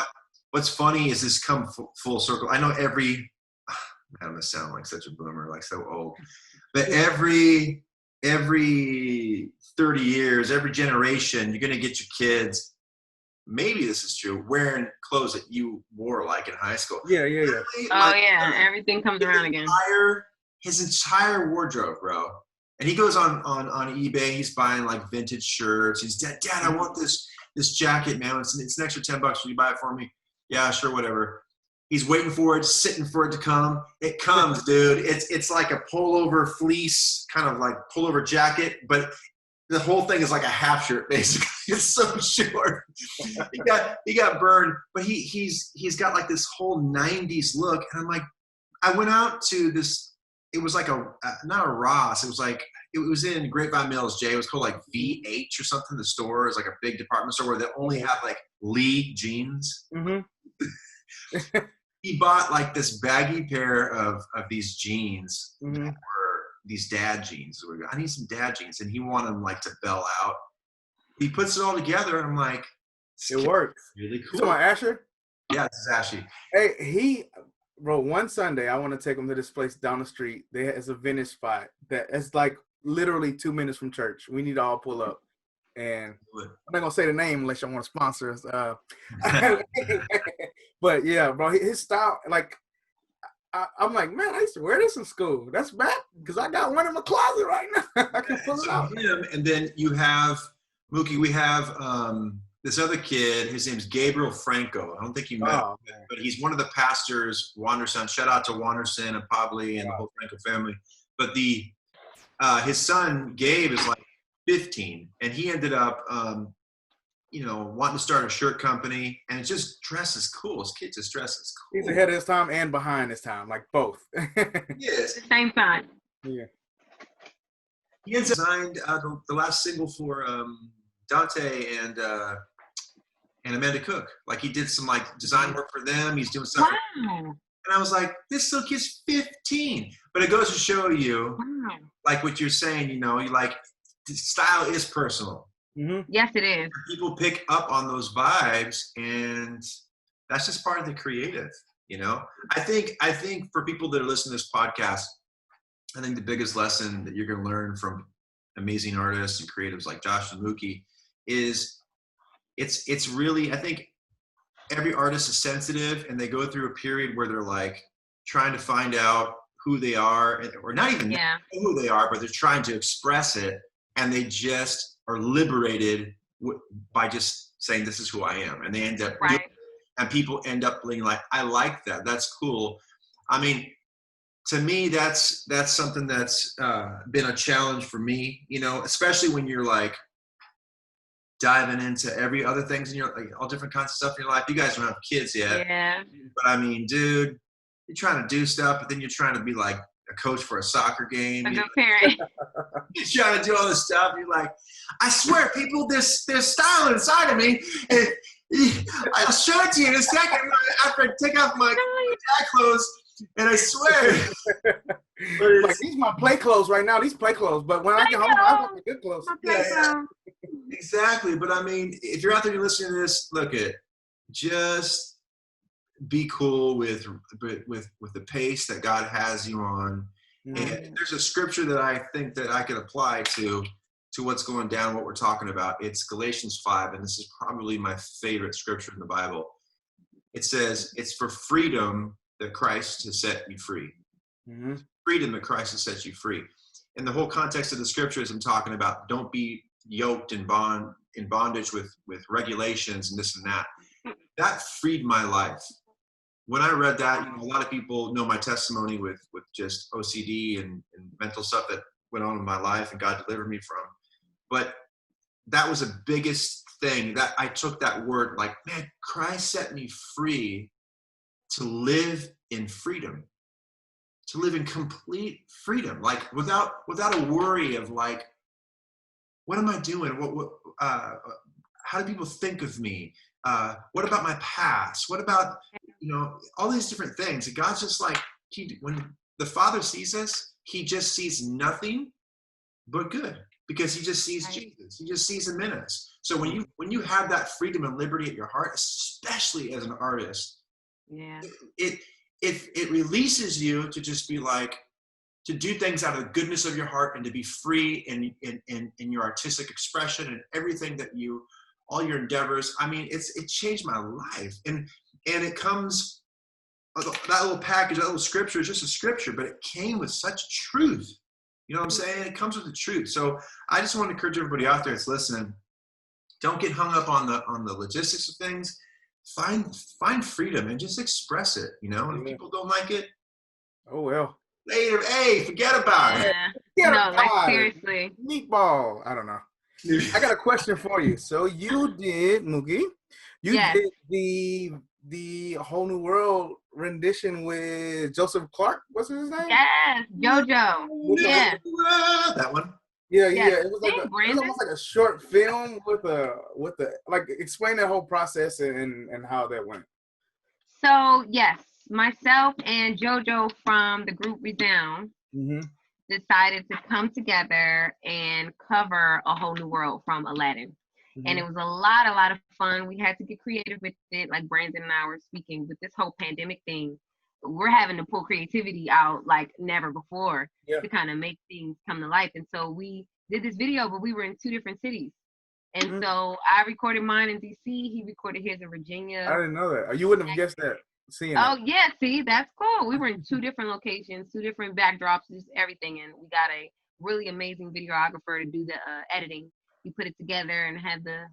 what's funny is this come full circle. I know I'm gonna sound like such a boomer, like so old, but every 30 years, every generation, you're gonna get your kids. Maybe this is true, wearing clothes that you wore like in high school. Yeah. Everything comes around again. His entire wardrobe, bro. And he goes on eBay, he's buying like vintage shirts. He's, Dad, I want this jacket, man. It's an extra $10. Will you buy it for me? Yeah, sure, whatever. He's waiting for it, sitting for it to come. It comes, dude. It's like a pullover fleece, kind of like pullover jacket, but the whole thing is like a half shirt, basically. It's so short. He got burned, but he's got like this whole 90s look. And I'm like, I went out to this. It was like not a Ross. It was in Grapevine Mills, Jay. It was called like VH or something. The store is like a big department store where they only have like Lee jeans. Mm-hmm. He bought like this baggy pair of these jeans that were these dad jeans. I need some dad jeans, and he wanted them like to bell out. He puts it all together, and I'm like, it works. Really You cool. talking about Asher? Yeah, this is Ashley. Hey, bro, one Sunday I want to take him to this place down the street. It's a vintage spot that it's like literally 2 minutes from church. We need to all pull up. And I'm not gonna say the name unless you want to sponsor us. But yeah, bro, his style, like I'm like, man, I used to wear this in school. That's bad because I got one in my closet right now. I can pull it out. And then you have Mookie. We have this other kid. His name's Gabriel Franco. I don't think you met him, but he's one of the pastors. Wanderson. Shout out to Wanderson and Pabli and the whole Franco family. But his son Gabe is like 15, and he ended up wanting to start a shirt company, and it just dresses cool. His kid just dresses cool. He's ahead of his time and behind his time, like both. Yes. At the same time. Yeah. He has designed the last single for Dante and Amanda Cook. Like he did some like design work for them. He's doing stuff. Wow. And I was like, this little kid's 15. But it goes to show you, like what you're saying, you like style is personal. Mm-hmm. Yes, it is. People pick up on those vibes, and that's just part of the creative. I think for people that are listening to this podcast, I think the biggest lesson that you're going to learn from amazing artists and creatives like Josh and Mookie is it's really, I think every artist is sensitive, and they go through a period where they're like trying to find out who they are, or not even know who they are, but they're trying to express it, and they just are liberated by just saying, this is who I am. And they end up doing it, and people end up being like, I like that. That's cool. I mean, to me, that's something that's been a challenge for me, especially when you're like diving into every other things in your, like all different kinds of stuff in your life. You guys don't have kids yet. Yeah. But I mean, dude, you're trying to do stuff, but then you're trying to be like a coach for a soccer game. A good parent. You're trying to do all this stuff. You're like, I swear, people, there's style inside of me. And I'll show it to you in a second after I take off my dad clothes. And I swear. Like, these my play clothes right now. These play clothes. But when I get home, I want the good clothes. Yeah. Exactly. But I mean, if you're out there and you're listening to this, just be cool with the pace that God has you on. Mm-hmm. And there's a scripture that I think that I could apply to what's going down, what we're talking about. It's Galatians 5, and this is probably my favorite scripture in the Bible. It says, it's for freedom that Christ has set you free. Mm-hmm. Freedom that Christ has set you free. And the whole context of the scripture is I'm talking about don't be yoked in bondage with regulations and this and that. That freed my life. When I read that, a lot of people know my testimony with just OCD and mental stuff that went on in my life and God delivered me from. But that was the biggest thing that I took that word, like, man, Christ set me free to live in freedom, to live in complete freedom, like without a worry of like, what am I doing? How do people think of me? What about my past? What about, all these different things. And God's just like, when the Father sees us, he just sees nothing but good, because he just sees Jesus. He just sees him in us. So when you have that freedom and liberty at your heart, especially as an artist, it releases you to just be like, to do things out of the goodness of your heart and to be free in your artistic expression and everything that all your endeavors. I mean, it changed my life. And it comes, that little package, that little scripture is just a scripture, but it came with such truth. You know what I'm saying? It comes with the truth. So I just want to encourage everybody out there that's listening, don't get hung up on the logistics of things. Find freedom and just express it, And if people don't like it, oh well. Later, hey, forget about it. Seriously. Meatball. I don't know. I got a question for you. So you did, Mookie, did the Whole New World rendition with Joseph Clark. What's his name? Yes, JoJo. Yeah. That one. Yeah. It was almost like a short film with the like, explain that whole process and how that went. So yes, myself and JoJo from the group Resound, decided to come together and cover A Whole New World from Aladdin. Mm-hmm. And it was a lot of fun. We had to get creative with it. Like Brandin and I were speaking with this whole pandemic thing. We're having to pull creativity out like never before to kind of make things come to life. And so we did this video, but we were in 2 different cities. And so I recorded mine in D.C. He recorded his in Virginia. I didn't know that. You wouldn't have guessed that. Seeing Oh, yeah. See, that's cool. We were in 2 different locations, 2 different backdrops, just everything. And we got a really amazing videographer to do the editing. We put it together and had the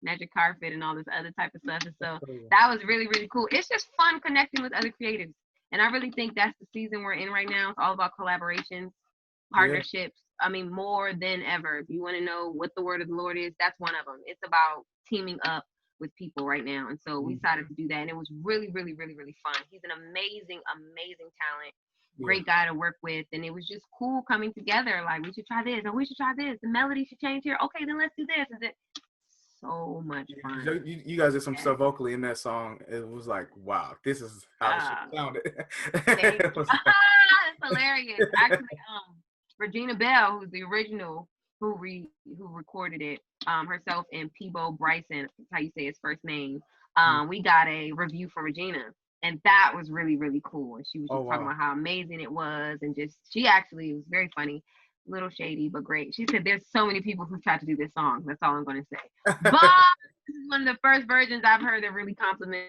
magic carpet and all this other type of stuff. And so that was really, really cool. It's just fun connecting with other creatives. And I really think that's the season we're in right now. It's all about collaborations, partnerships. Yeah. I mean, more than ever. If you want to know what the word of the Lord is, that's one of them. It's about teaming up with people right now. And so we decided to do that. And it was really, really, really, really fun. He's an amazing, amazing talent. Great guy to work with. And it was just cool coming together. Like, we should try this. And we should try this. The melody should change here. Okay, then let's do this. And then so much fun. You guys did some stuff vocally in that song. It was like, wow, this is how it sounded. It's hilarious. Actually, Regina Bell, who's the original, who recorded it, herself and Peebo Bryson, that's how you say his first name. We got a review from Regina, and that was really, really cool. And she was just talking about how amazing it was, and just she actually was very funny. Little shady, but great. She said there's so many people who tried to do this song. That's all I'm going to say. But this is one of the first versions I've heard that really compliment.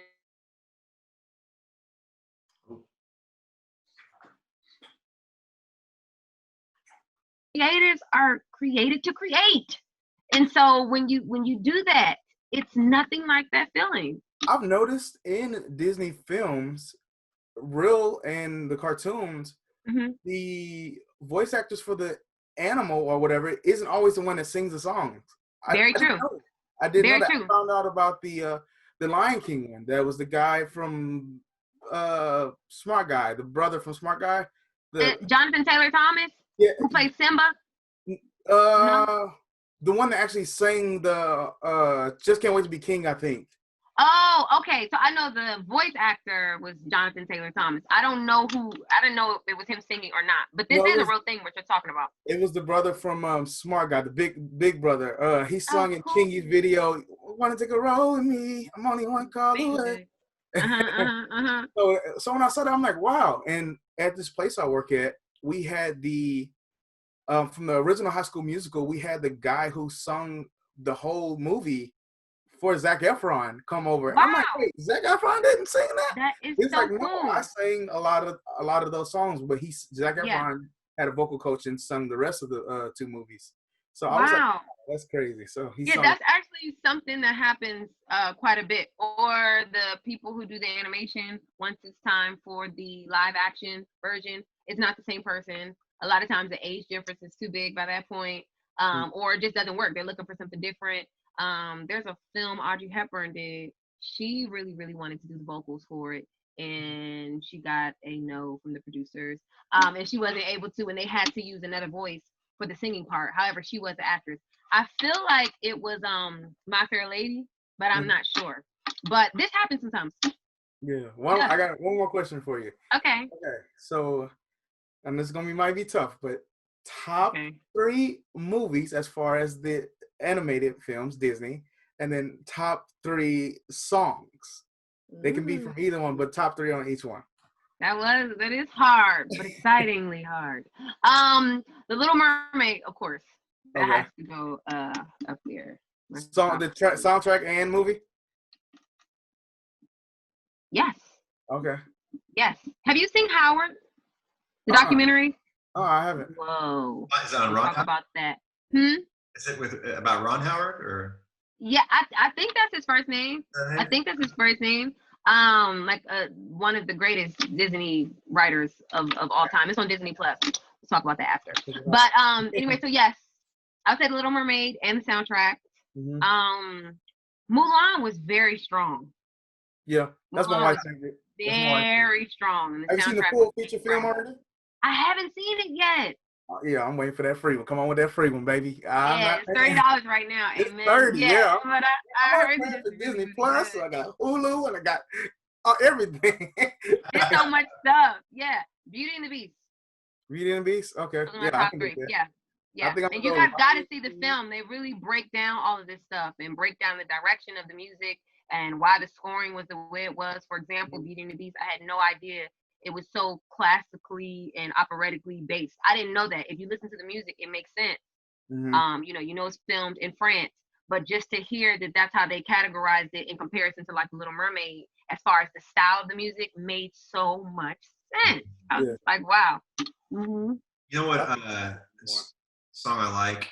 Creatives are created to create. And so when you do that, it's nothing like that feeling. I've noticed in Disney films, real and the cartoons, the voice actors for the animal or whatever isn't always the one that sings the songs. Very true. I didn't know that. I found out about the Lion King one. That was the guy from Smart Guy, the brother from Smart Guy. Jonathan Taylor Thomas, who plays Simba. The one that actually sang the Just Can't Wait to Be King, I think. Oh, okay. So I know the voice actor was Jonathan Taylor Thomas. I didn't know if it was him singing or not. But this is a real thing what you're talking about. It was the brother from Smart Guy, the big brother. He sung in Kingy's video, "Wanna Take a Roll with Me? I'm only one call away." So when I saw that, I'm like, wow. And at this place I work at, we had from the original High School Musical, we had the guy who sung the whole movie for Zac Efron come over. Wow. I'm like, wait, Zac Efron didn't sing that? That is He's so like, cool. no, I sang a lot of those songs, but Zac Efron had a vocal coach and sung the rest of the 2 movies. So I was like, oh, that's crazy. So that's actually something that happens quite a bit. Or the people who do the animation, once it's time for the live action version, it's not the same person. A lot of times the age difference is too big by that point, or it just doesn't work. They're looking for something different. There's a film Audrey Hepburn did. She really, really wanted to do the vocals for it, and she got a no from the producers. And she wasn't able to, and they had to use another voice for the singing part. However, she was the actress. I feel like it was My Fair Lady, but I'm not sure. But this happens sometimes. Yeah. I got one more question for you. Okay. So, and this might be tough, but top 3 movies as far as the animated films, Disney, and then top 3 songs. They can be from either one, but top 3 on each one. That is hard, but excitingly hard. The Little Mermaid, of course. That has to go up there. Soundtrack and movie? Yes. Okay. Yes. Have you seen Howard? The documentary? Oh, I haven't. Whoa. Is it on Ron? Talk about that. Is it about Ron Howard or? Yeah, I think that's his first name. I think that's his first name. One of the greatest Disney writers of all time. It's on Disney Plus. We'll talk about that after. But anyway, so yes, I would say The Little Mermaid and the soundtrack. Mulan was very strong. Yeah, that's my wife's favorite. Very strong. Have you seen the full feature film already? I haven't seen it yet. Yeah, I'm waiting for that free one. Come on with that free one, baby. It's $30 right now. It's Amen. 30, yeah. But I heard the Disney Plus. So I got Hulu and I got everything. There's so much stuff. Yeah, Beauty and the Beast. Beauty and the Beast? Okay. Those are my Yeah, I top can three. do that. Yeah. Yeah. think I'm And gonna you go guys got to Lion see the King. film. They really break down all of this stuff and break down the direction of the music and why the scoring was the way it was. For example, Beauty and the Beast, I had no idea it was so classically and operatically based. I didn't know that. If you listen to the music, it makes sense. Mhm. You know it's filmed in France, but just to hear that that's how they categorized it in comparison to like The Little Mermaid, as far as the style of the music, made so much sense. I was Yeah. just like, wow. You know what song I like?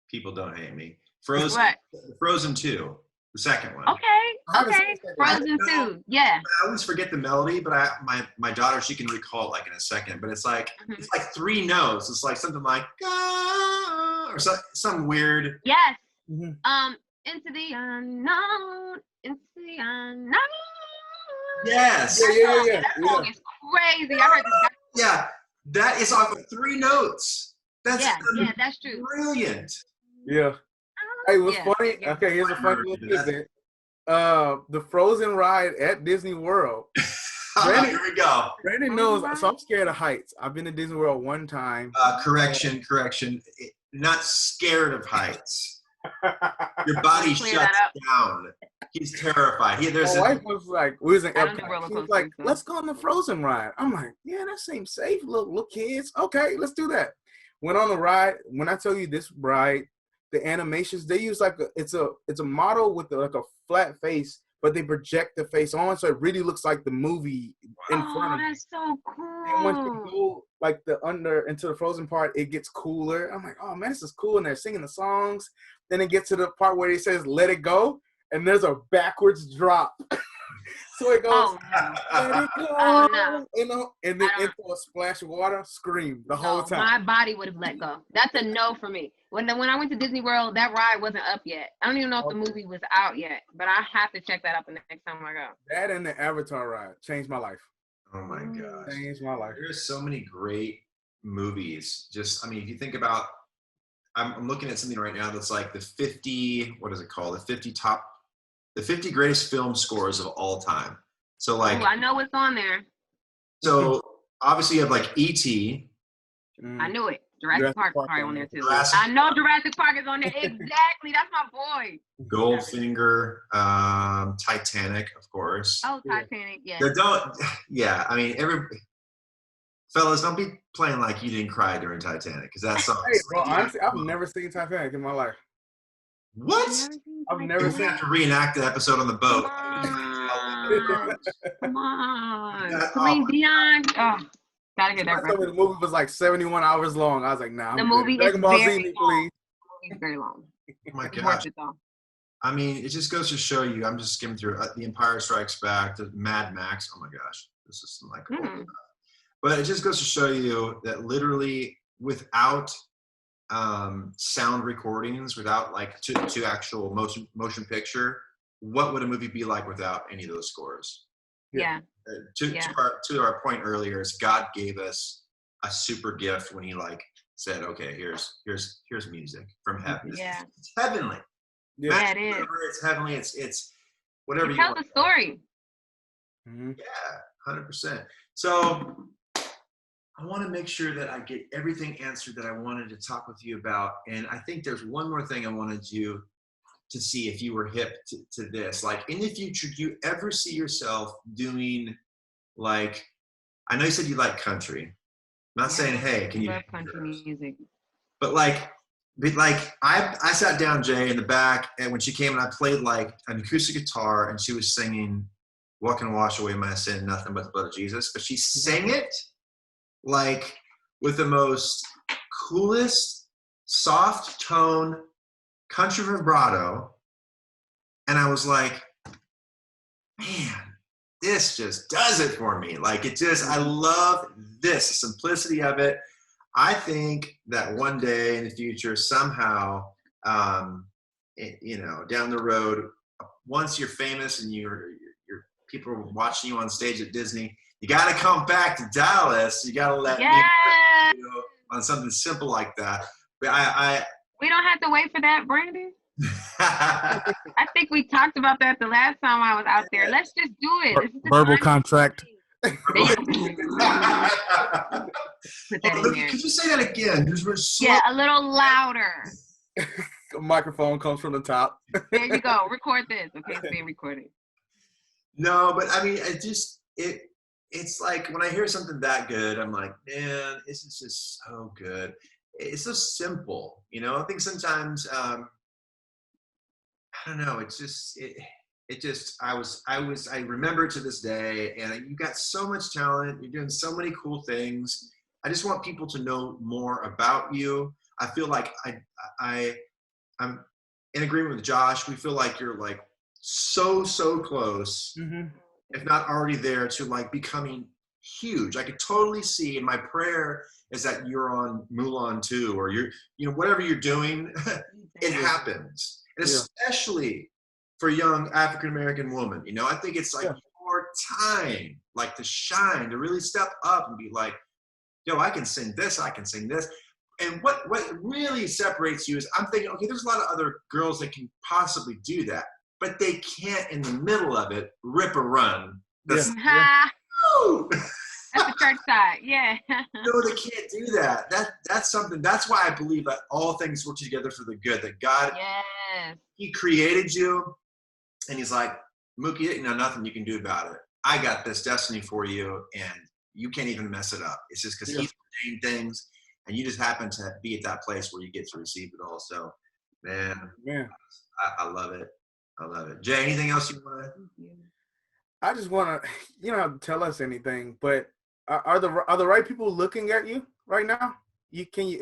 People don't hate me. Frozen 2, the second one. Okay. Frozen 2. Yeah. I always forget the melody, but my daughter, she can recall it like in a second. But it's like it's like 3 notes. It's like something like or some weird. Yes. Mhm. Into the unknown. Into the unknown. Yes. Yeah. That song is crazy. I heard this. Yeah, that is off of 3 notes. That's That's true. brilliant. Yeah. Hey, what's funny? Yeah. Okay, here's a funny little tidbit. The Frozen ride at Disney World. Here we go. Brandon knows, so I'm scared of heights. I've been to Disney World one time. Correction. Not scared of heights. Your body shuts down. He's terrified. My wife was like, we was in I don't do Epcot. roller She was coasters, like, so. let's go on the Frozen ride. I'm like, yeah, that seems safe. Little kids. Okay, let's do that. Went on the ride. When I tell you this ride, the animations, they use like it's a model with like a flat face, but they project the face on, so it really looks like the movie in front of you. That's so cool. And once you go like into the Frozen part, it gets cooler. I'm like, oh man, this is cool. And they're singing the songs. Then it gets to the part where it says "Let It Go," and there's a backwards drop. So it goes, "Let it go," you know, and then into a splash of water, scream the whole time. My body would have let go. That's a no for me. When I went to Disney World, that ride wasn't up yet. I don't even know if the movie was out yet, but I have to check that out the next time I go. That and the Avatar ride changed my life. Oh my gosh. Changed my life. There's so many great movies. Just, I mean, if you think about, I'm looking at something right now that's like the 50, what is it called? The 50 greatest film scores of all time. So like, I know what's on there. So obviously you have like E.T. I knew it. Jurassic Park is probably on there too. Jurassic I know Jurassic Park is on there. Exactly. That's my boy. Goldfinger, Titanic, of course. Oh, Titanic, yeah. I mean, fellas, don't be playing like you didn't cry during Titanic, because that song. Hey, bro, honestly, I've never seen Titanic in my life. What? I've never seen. Have to reenact the episode on the boat. Come on. Celine Dion. Oh, gotta hear that. The movie was like 71 hours long. I was like, nah. The movie is very long. It's very long. Oh my gosh. I mean, it just goes to show you. I'm just skimming through The Empire Strikes Back, the Mad Max. Oh my gosh, this is like. But it just goes to show you that literally, without sound recordings, without like to actual motion picture, what would a movie be like without any of those scores? Yeah. To our point earlier, is God gave us a super gift when He like said, "Okay, here's music from heaven. Yeah. It's heavenly. Yeah, it is. It's heavenly. It's whatever it you tells want. a story. Yeah, 100%. So I want to make sure that I get everything answered that I wanted to talk with you about. And I think there's one more thing I wanted you to see if you were hip to this. Like, in the future, do you ever see yourself doing, like, I know you said you like country. I'm not saying, hey, can you? I love country music. But I sat down, Jay, in the back, and when she came and I played like an acoustic guitar, and she was singing "What Can Wash Away My Sin? Nothing But the Blood of Jesus." But she sang it like with the most coolest, soft tone, country vibrato, and I was like, man, this just does it for me. Like, I love this, the simplicity of it. I think that one day in the future, somehow, down the road, once you're famous and your people are watching you on stage at Disney, you got to come back to Dallas. You got to let me on something simple like that. But we don't have to wait for that, Brandon. I think we talked about that the last time I was out there. Let's just do it. Verbal contract. Put that in there. Could you say that again? Yeah, a little louder. A microphone comes from the top. There you go. Record this. Okay, it's being recorded. No, but I mean, it's like when I hear something that good, I'm like, man, this is just so good. It's so simple, you know. I think sometimes, I don't know. It's just I remember to this day, and you got so much talent. You're doing so many cool things. I just want people to know more about you. I feel like I'm in agreement with Josh. We feel like you're like so close, if not already there, to like becoming huge. I could totally see, and my prayer is that you're on Mulan 2, or you're, you know, whatever you're doing, it happens. And especially for a young African-American woman, you know, I think it's like your time, like to shine, to really step up and be like, yo, I can sing this, I can sing this. And what really separates you is I'm thinking, okay, there's a lot of other girls that can possibly do that, but they can't in the middle of it rip a run. That's the church side, yeah. No, they can't do that. That's something. That's why I believe that all things work together for the good. That God, He created you, and He's like, Mookie, you know, nothing you can do about it. I got this destiny for you, and you can't even mess it up. It's just because He's ordained things, and you just happen to be at that place where you get to receive it all. So, man, I love it. I love it. Jay, anything else you want to? I just want to, you know, tell us anything, but are the right people looking at you right now? Can you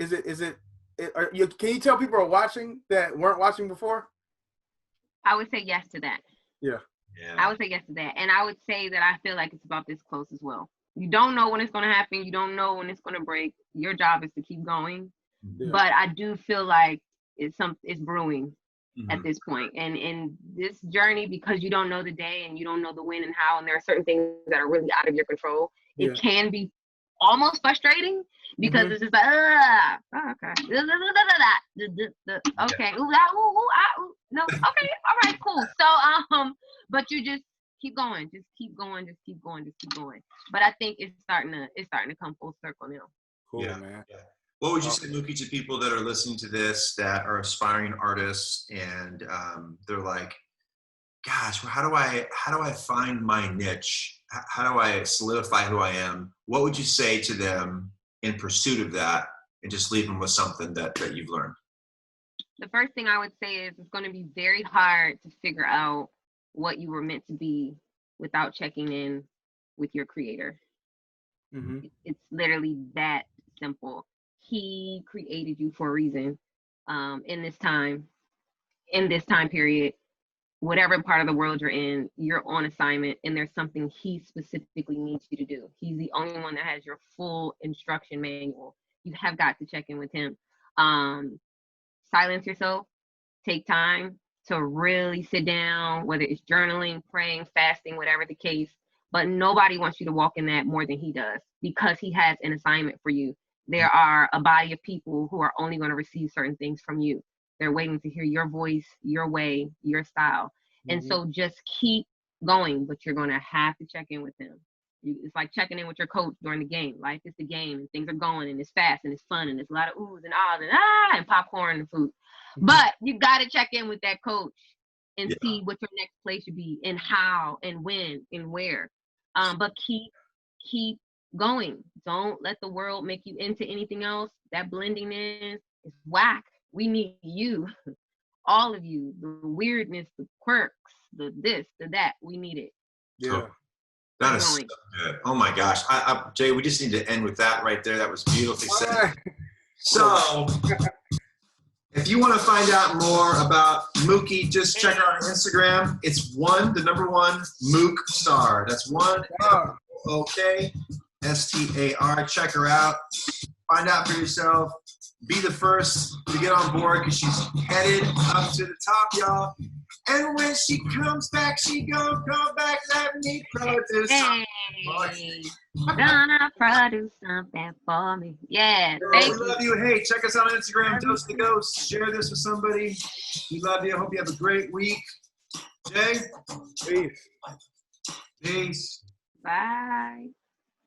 tell people are watching that weren't watching before? I would say yes to that. Yeah. I would say yes to that. And I would say that I feel like it's about this close as well. You don't know when it's going to happen. You don't know when it's going to break. Your job is to keep going. Yeah. But I do feel like it's brewing at this point. And in this journey, because you don't know the day and you don't know the when and how, and there are certain things that are really out of your control, it can be almost frustrating because it's just like, okay. Okay. No, okay, all right, cool. So, but you just keep going, just keep going. But I think it's starting to come full circle now. Cool, man. Yeah. What would you say, Mookie, to people that are listening to this that are aspiring artists and they're like, gosh, how do I find my niche? How do I solidify who I am? What would you say to them in pursuit of that, and just leave them with something that you've learned? The first thing I would say is it's going to be very hard to figure out what you were meant to be without checking in with your creator. It's literally that simple. He created you for a reason. In this time period, whatever part of the world you're in, you're on assignment, and there's something he specifically needs you to do. He's the only one that has your full instruction manual. You have got to check in with him. Silence yourself. Take time to really sit down, whether it's journaling, praying, fasting, whatever the case. But nobody wants you to walk in that more than he does, because he has an assignment for you. There are a body of people who are only going to receive certain things from you. They're waiting to hear your voice, your way, your style. And so just keep going, but you're going to have to check in with him. It's like checking in with your coach during the game. Life is the game, and things are going, and it's fast, and it's fun, and it's a lot of oohs and ahs and popcorn and food. But you got to check in with that coach and see what your next play should be, and how and when and where. But keep going. Don't let the world make you into anything else. That blending in is whack. We need you, all of you, the weirdness, the quirks, the this, the that. We need it. Yeah. That is so good. Oh my gosh. Jay, we just need to end with that right there. That was beautifully said. So if you want to find out more about Mookie, just check her out on Instagram. It's the number one, Mook Star. That's one, OKSTAR. Check her out. Find out for yourself. Be the first to get on board, because she's headed up to the top, y'all. And when she comes back, she gonna come back. Let me produce something for you. Gonna produce something for me. Yeah, thank you. We love you. Hey, check us out on Instagram, Dose the Ghost. Share this with somebody. We love you. I hope you have a great week. Jay? Peace. Peace. Bye.